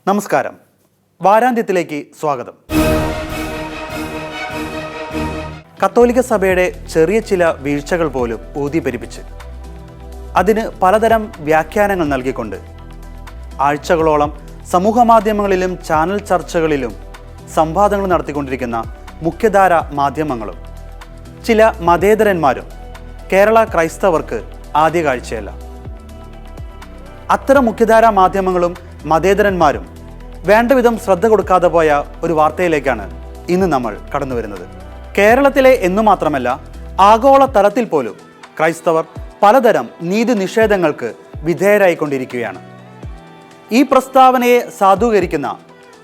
നമസ്കാരം. വാരാന്ത്യത്തിലേക്ക് സ്വാഗതം. കത്തോലിക്ക സഭയുടെ ചെറിയ ചില വീഴ്ചകൾ പോലും ഊതിപ്പെരിപ്പിച്ച് അതിന് പലതരം വ്യാഖ്യാനങ്ങൾ നൽകിക്കൊണ്ട് ആഴ്ചകളോളം സമൂഹമാധ്യമങ്ങളിലും ചാനൽ ചർച്ചകളിലും സംവാദങ്ങൾ നടത്തിക്കൊണ്ടിരിക്കുന്ന മുഖ്യധാര മാധ്യമങ്ങളും ചില മതേതരന്മാരും കേരള ക്രൈസ്തവർക്ക് ആദ്യ കാഴ്ചയല്ല. അത്തരം മുഖ്യധാര മാധ്യമങ്ങളും മതേതരന്മാരും വേണ്ടവിധം ശ്രദ്ധ കൊടുക്കാതെ പോയ ഒരു വാർത്തയിലേക്കാണ് ഇന്ന് നമ്മൾ കടന്നു വരുന്നത്. കേരളത്തിലെ എന്നു മാത്രമല്ല ആഗോള തലത്തിൽ പോലും ക്രൈസ്തവർ പലതരം നീതി നിഷേധങ്ങൾക്ക് വിധേയരായിക്കൊണ്ടിരിക്കുകയാണ്. ഈ പ്രസ്താവനയെ സാധൂകരിക്കുന്ന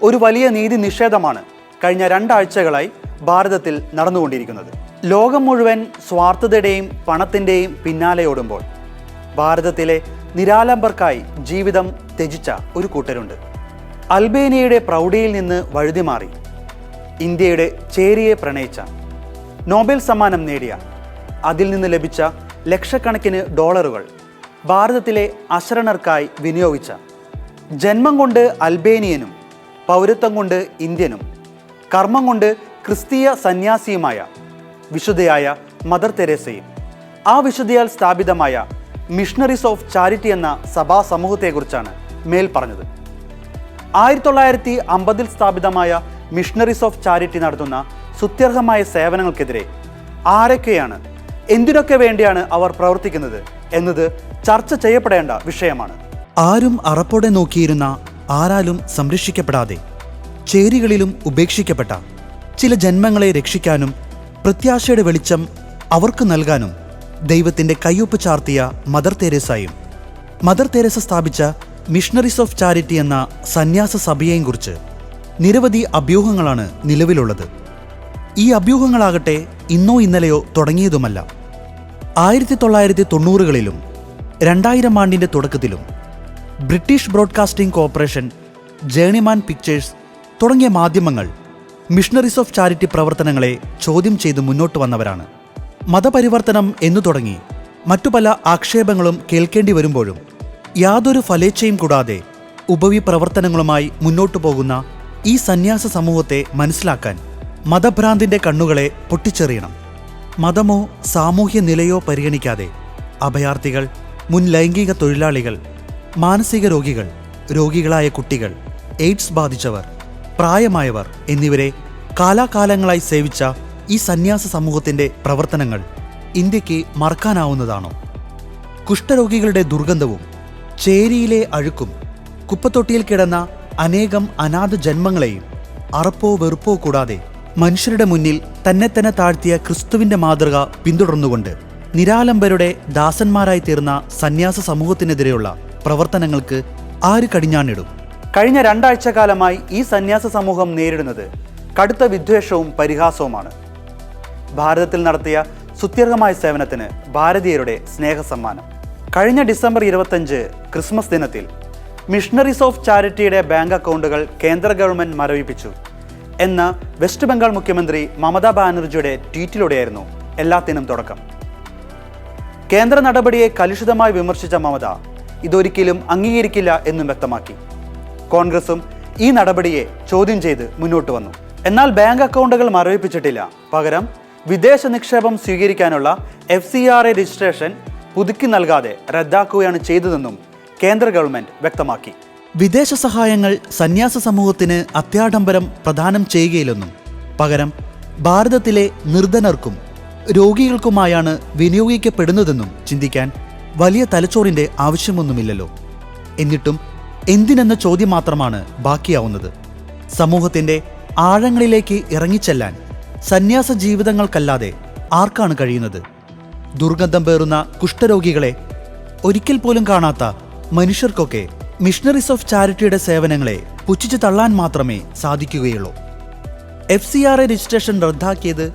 ഒരു വലിയ നീതി നിഷേധമാണ് കഴിഞ്ഞ 2 ആഴ്ചകളായി ഭാരതത്തിൽ നടന്നുകൊണ്ടിരിക്കുന്നത്. ലോകം മുഴുവൻ സ്വാർത്ഥതയുടെയും പണത്തിൻ്റെയും പിന്നാലെ ഓടുമ്പോൾ ഭാരതത്തിലെ നിരാലംബർക്കായി ജീവിതം ത്യജിച്ച ഒരു കൂട്ടരുണ്ട്. അൽബേനിയയുടെ പ്രൗഢിയിൽ നിന്ന് വഴുതിമാറി ഇന്ത്യയുടെ ചേരിയെ പ്രണയിച്ച, നോബൽ സമ്മാനം നേടിയ, അതിൽ നിന്ന് ലഭിച്ച ലക്ഷക്കണക്കിന് ഡോളറുകൾ ഭാരതത്തിലെ അശരണർക്കായി വിനിയോഗിച്ച, ജന്മം കൊണ്ട് അൽബേനിയനും പൗരത്വം കൊണ്ട് ഇന്ത്യനും കർമ്മം കൊണ്ട് ക്രിസ്തീയ സന്യാസിയുമായ വിശുദ്ധയായ മദർ തെരേസയും ആ വിശുദ്ധയാൽ സ്ഥാപിതമായ മിഷണറീസ് ഓഫ് ചാരിറ്റി എന്ന സഭാ സമൂഹത്തെക്കുറിച്ചാണ് മേൽ പറഞ്ഞത്. 1950 സ്ഥാപിതമായ മിഷണറീസ് ഓഫ് ചാരിറ്റി നടത്തുന്ന സ്തുത്യർഹമായ സേവനങ്ങൾക്കെതിരെ ആരൊക്കെയാണ്, എന്തിനൊക്കെ വേണ്ടിയാണ് അവർ പ്രവർത്തിക്കുന്നത് എന്നത് ചർച്ച ചെയ്യപ്പെടേണ്ട വിഷയമാണ്. ആരും അറപ്പോടെ നോക്കിയിരുന്ന, ആരാലും സംരക്ഷിക്കപ്പെടാതെ ചേരികളിലും ഉപേക്ഷിക്കപ്പെട്ട ചില ജന്മങ്ങളെ രക്ഷിക്കാനും പ്രത്യാശയുടെ വെളിച്ചം അവർക്ക് നൽകാനും ദൈവത്തിൻ്റെ കയ്യൊപ്പ് ചാർത്തിയ മദർ തെരേസയും മദർ തെരേസ സ്ഥാപിച്ച മിഷണറീസ് ഓഫ് ചാരിറ്റി എന്ന സന്യാസ സഭയെയും കുറിച്ച് നിരവധി അഭ്യൂഹങ്ങളാണ് നിലവിലുള്ളത്. ഈ അഭ്യൂഹങ്ങളാകട്ടെ ഇന്നോ ഇന്നലെയോ തുടങ്ങിയതുമല്ല. 1990കളിലും 2000 ആണ്ടിൻ്റെ തുടക്കത്തിലും ബ്രിട്ടീഷ് ബ്രോഡ്കാസ്റ്റിംഗ് കോർപ്പറേഷൻ, ജേണിമാൻ പിക്ചേഴ്സ് തുടങ്ങിയ മാധ്യമങ്ങൾ മിഷണറീസ് ഓഫ് ചാരിറ്റി പ്രവർത്തനങ്ങളെ ചോദ്യം ചെയ്ത് മുന്നോട്ട് വന്നവരാണ്. മതപരിവർത്തനം എന്നു തുടങ്ങി മറ്റു പല ആക്ഷേപങ്ങളും കേൾക്കേണ്ടി വരുമ്പോഴും യാതൊരു ഫലേച്ഛയും കൂടാതെ ഉപവിപ്രവർത്തനങ്ങളുമായി മുന്നോട്ടു പോകുന്ന ഈ സന്യാസ സമൂഹത്തെ മനസ്സിലാക്കാൻ മതഭ്രാന്തിൻ്റെ കണ്ണുകളെ പൊട്ടിച്ചെറിയണം. മതമോ സാമൂഹ്യ നിലയോ പരിഗണിക്കാതെ അഭയാർത്ഥികൾ, മുൻ ലൈംഗിക തൊഴിലാളികൾ, മാനസിക രോഗികൾ, രോഗികളായ കുട്ടികൾ, എയ്ഡ്സ് ബാധിച്ചവർ, പ്രായമായവർ എന്നിവരെ കാലാകാലങ്ങളായി സേവിച്ച ഈ സന്യാസ സമൂഹത്തിൻ്റെ പ്രവർത്തനങ്ങൾ ഇന്ത്യക്ക് മറക്കാനാവുന്നതാണോ? കുഷ്ഠരോഗികളുടെ ദുർഗന്ധവും ചേരിയിലെ അഴുക്കും കുപ്പത്തൊട്ടിയിൽ കിടന്ന അനേകം അനാഥ ജന്മങ്ങളെയും അറപ്പോ വെറുപ്പോ കൂടാതെ മനുഷ്യരുടെ മുന്നിൽ തന്നെ താഴ്ത്തിയ ക്രിസ്തുവിൻ്റെ മാതൃക പിന്തുടർന്നുകൊണ്ട് നിരാലംബരുടെ ദാസന്മാരായി തീർന്ന സന്യാസ സമൂഹത്തിനെതിരെയുള്ള പ്രവർത്തനങ്ങൾക്ക് ആര് കടിഞ്ഞാണിടും? കഴിഞ്ഞ 2 ആഴ്ചക്കാലമായി ഈ സന്യാസ സമൂഹം നേരിടുന്നത് കടുത്ത വിദ്വേഷവും പരിഹാസവുമാണ്. ഭാരതത്തിൽ നടത്തിയ സ്തുത്യർഹമായ സേവനത്തിന് ഭാരതീയരുടെ സ്നേഹസമ്മാനം. കഴിഞ്ഞ ഡിസംബർ 25 ക്രിസ്മസ് ദിനത്തിൽ മിഷണറീസ് ഓഫ് ചാരിറ്റിയുടെ ബാങ്ക് അക്കൗണ്ടുകൾ കേന്ദ്ര ഗവൺമെൻറ് മരവിപ്പിച്ചു എന്ന വെസ്റ്റ് ബംഗാൾ മുഖ്യമന്ത്രി മമതാ ബാനർജിയുടെ ട്വീറ്റിലൂടെയായിരുന്നു എല്ലാത്തിനും തുടക്കം. കേന്ദ്ര നടപടിയെ കലുഷിതമായി വിമർശിച്ച മമത ഇതൊരിക്കലും അംഗീകരിക്കില്ല എന്നും വ്യക്തമാക്കി. കോൺഗ്രസും ഈ നടപടിയെ ചോദ്യം ചെയ്ത് മുന്നോട്ട് വന്നു. എന്നാൽ ബാങ്ക് അക്കൗണ്ടുകൾ മരവിപ്പിച്ചിട്ടില്ല. പകരം വിദേശ നിക്ഷേപം സ്വീകരിക്കാനുള്ള FCRA രജിസ്ട്രേഷൻ പുതുക്കി നൽകാതെ റദ്ദാക്കുകയാണ് ചെയ്തതെന്നും കേന്ദ്ര ഗവൺമെന്റ് വ്യക്തമാക്കി. വിദേശ സഹായങ്ങൾ സന്യാസ സമൂഹത്തിന് അത്യാഡംബരം പ്രദാനം ചെയ്യുകയില്ലെന്നും പകരം ഭാരതത്തിലെ നിർധനർക്കും രോഗികൾക്കുമായാണ് വിനിയോഗിക്കപ്പെടുന്നതെന്നും ചിന്തിക്കാൻ വലിയ തലച്ചോറിൻ്റെ ആവശ്യമൊന്നുമില്ലല്ലോ. എന്നിട്ടും എന്തിനെന്ന ചോദ്യം മാത്രമാണ് ബാക്കിയാവുന്നത്. സമൂഹത്തിൻ്റെ ആഴങ്ങളിലേക്ക് ഇറങ്ങിച്ചെല്ലാൻ സന്യാസ ജീവിതങ്ങൾക്കല്ലാതെ ആർക്കാണ് കഴിയുന്നത്? ദുർഗന്ധം പേറുന്ന കുഷ്ഠരോഗികളെ ഒരിക്കൽ പോലും കാണാത്ത മനുഷ്യർക്കൊക്കെ മിഷണറീസ് ഓഫ് ചാരിറ്റിയുടെ സേവനങ്ങളെ പുച്ഛിച്ചു തള്ളാൻ മാത്രമേ സാധിക്കുകയുള്ളൂ. FCRA രജിസ്ട്രേഷൻ റദ്ദാക്കിയത്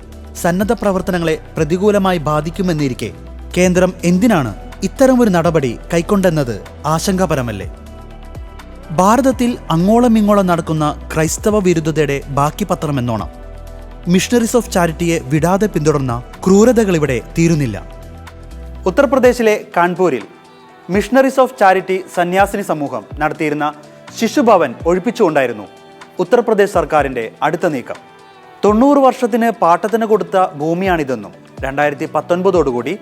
സന്നദ്ധ പ്രവർത്തനങ്ങളെ പ്രതികൂലമായി ബാധിക്കുമെന്നിരിക്കെ കേന്ദ്രം എന്തിനാണ് ഇത്തരമൊരു നടപടി കൈക്കൊണ്ടെന്നത് ആശങ്കാപരമല്ലേ? ഭാരതത്തിൽ അങ്ങോളം ഇങ്ങോളം നടക്കുന്ന ക്രൈസ്തവ വിരുദ്ധതയുടെ ബാക്കി പത്രമെന്നോണം മിഷണറീസ് ഓഫ് ചാരിറ്റിയെ വിടാതെ പിന്തുടർന്ന ക്രൂരതകളിവിടെ തീരുന്നില്ല. ഉത്തർപ്രദേശിലെ കാൺപൂരിൽ മിഷണറീസ് ഓഫ് ചാരിറ്റി സന്യാസിനി സമൂഹം നടത്തിയിരുന്ന ശിശുഭവൻ ഒഴിപ്പിച്ചുകൊണ്ടായിരുന്നു ഉത്തർപ്രദേശ് സർക്കാരിൻ്റെ അടുത്ത നീക്കം. 90 വർഷത്തിന് പാട്ടത്തിന് കൊടുത്ത ഭൂമിയാണിതെന്നും 2019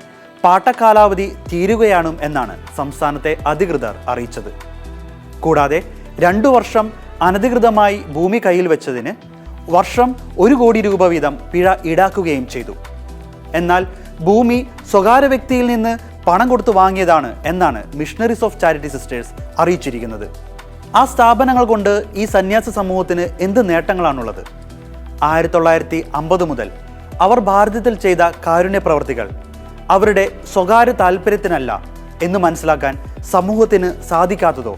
പാട്ടക്കാലാവധി തീരുകയാണ് എന്നാണ് സംസ്ഥാനത്തെ അധികൃതർ അറിയിച്ചത്. കൂടാതെ 2 വർഷം അനധികൃതമായി ഭൂമി കയ്യിൽ വെച്ചതിന് വർഷം 1 കോടി രൂപ വീതം പിഴ ഈടാക്കുകയും ചെയ്തു. എന്നാൽ ഭൂമി സ്വകാര്യ വ്യക്തിയിൽ നിന്ന് പണം കൊടുത്തു വാങ്ങിയതാണ് എന്നാണ് മിഷണറീസ് ഓഫ് ചാരിറ്റി സിസ്റ്റേഴ്സ് അറിയിച്ചിരിക്കുന്നത്. ആ സ്ഥാപനങ്ങൾ കൊണ്ട് ഈ സന്യാസ സമൂഹത്തിന് എന്ത് നേട്ടങ്ങളാണുള്ളത്? 1950 മുതൽ അവർ ഭാരതത്തിൽ ചെയ്ത കാരുണ്യ പ്രവർത്തികൾ അവരുടെ സ്വകാര്യ താല്പര്യത്തിനല്ല എന്ന് മനസ്സിലാക്കാൻ സമൂഹത്തിന് സാധിക്കാത്തതോ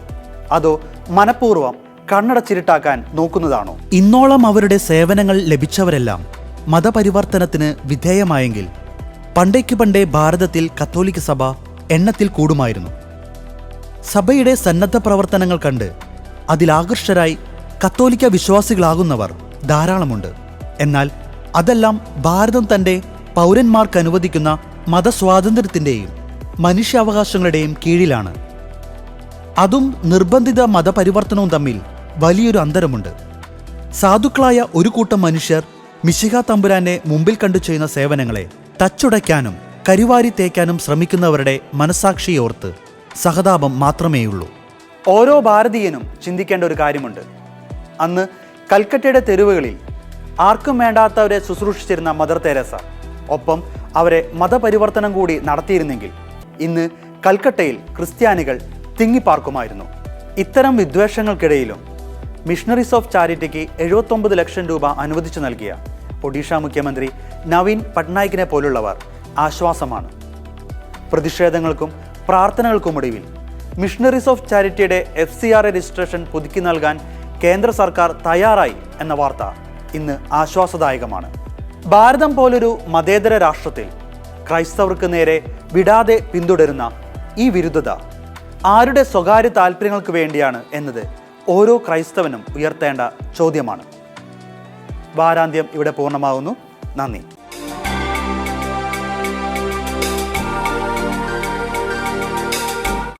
അതോ മനഃപൂർവ്വം കണ്ണടച്ചിരുട്ടാക്കാൻ നോക്കുന്നതാണോ? ഇന്നോളം അവരുടെ സേവനങ്ങൾ ലഭിച്ചവരെല്ലാം മതപരിവർത്തനത്തിന് വിധേയമായെങ്കിൽ പണ്ടേ ഭാരതത്തിൽ കത്തോലിക്ക സഭ എണ്ണത്തിൽ കൂടുമായിരുന്നു. സഭയുടെ സന്നദ്ധ പ്രവർത്തനങ്ങൾ കണ്ട് അതിലാകർഷരായി കത്തോലിക്ക വിശ്വാസികളാകുന്നവർ ധാരാളമുണ്ട്. എന്നാൽ അതെല്ലാം ഭാരതം തൻ്റെ പൗരന്മാർക്ക് അനുവദിക്കുന്ന മതസ്വാതന്ത്ര്യത്തിൻ്റെയും മനുഷ്യാവകാശങ്ങളുടെയും കീഴിലാണ്. അതും നിർബന്ധിത മതപരിവർത്തനവും തമ്മിൽ വലിയൊരു അന്തരമുണ്ട്. സാധുക്കളായ ഒരു കൂട്ടം മനുഷ്യർ മിശിഹ തമ്പുരാനെ മുമ്പിൽ കണ്ടു ചെയ്യുന്ന സേവനങ്ങളെ തച്ചുടയ്ക്കാനും കരിവാരി തേക്കാനും ശ്രമിക്കുന്നവരുടെ മനസാക്ഷിയോർത്ത് സഹതാപം മാത്രമേയുള്ളൂ. ഓരോ ഭാരതീയനും ചിന്തിക്കേണ്ട ഒരു കാര്യമുണ്ട്. അന്ന് കൽക്കട്ടയുടെ തെരുവുകളിൽ ആർക്കും വേണ്ടാത്തവരെ ശുശ്രൂഷിച്ചിരുന്ന മദർ തെരേസ ഒപ്പം അവരെ മതപരിവർത്തനം കൂടി നടത്തിയിരുന്നെങ്കിൽ ഇന്ന് കൽക്കട്ടയിൽ ക്രിസ്ത്യാനികൾ തിങ്ങിപ്പാർക്കുമായിരുന്നു. ഇത്തരം വിദ്വേഷങ്ങൾക്കിടയിലും മിഷണറീസ് ഓഫ് ചാരിറ്റിക്ക് 79 ലക്ഷം രൂപ അനുവദിച്ചു നൽകിയ ഒഡീഷ മുഖ്യമന്ത്രി നവീൻ പട്നായിക്കിനെ പോലുള്ളവർ ആശ്വാസമാണ്. പ്രതിഷേധങ്ങൾക്കും പ്രാർത്ഥനകൾക്കുമൊടുവിൽ മിഷണറീസ് ഓഫ് ചാരിറ്റിയുടെ FCRA രജിസ്ട്രേഷൻ പുതുക്കി നൽകാൻ കേന്ദ്ര സർക്കാർ തയ്യാറായി എന്ന വാർത്ത ഇന്ന് ആശ്വാസദായകമാണ്. ഭാരതം പോലൊരു മതേതര രാഷ്ട്രത്തിൽ ക്രൈസ്തവർക്ക് നേരെ വിടാതെ പിന്തുടരുന്ന ഈ വിരുദ്ധത ആരുടെ സ്വകാര്യ താല്പര്യങ്ങൾക്ക് വേണ്ടിയാണ് എന്നത് ഓരോ ക്രൈസ്തവനും ഉയർത്തേണ്ട ചോദ്യമാണ്. വാരാന്ത്യം ഇവിടെ പൂർണ്ണമാകുന്നു. നന്ദി.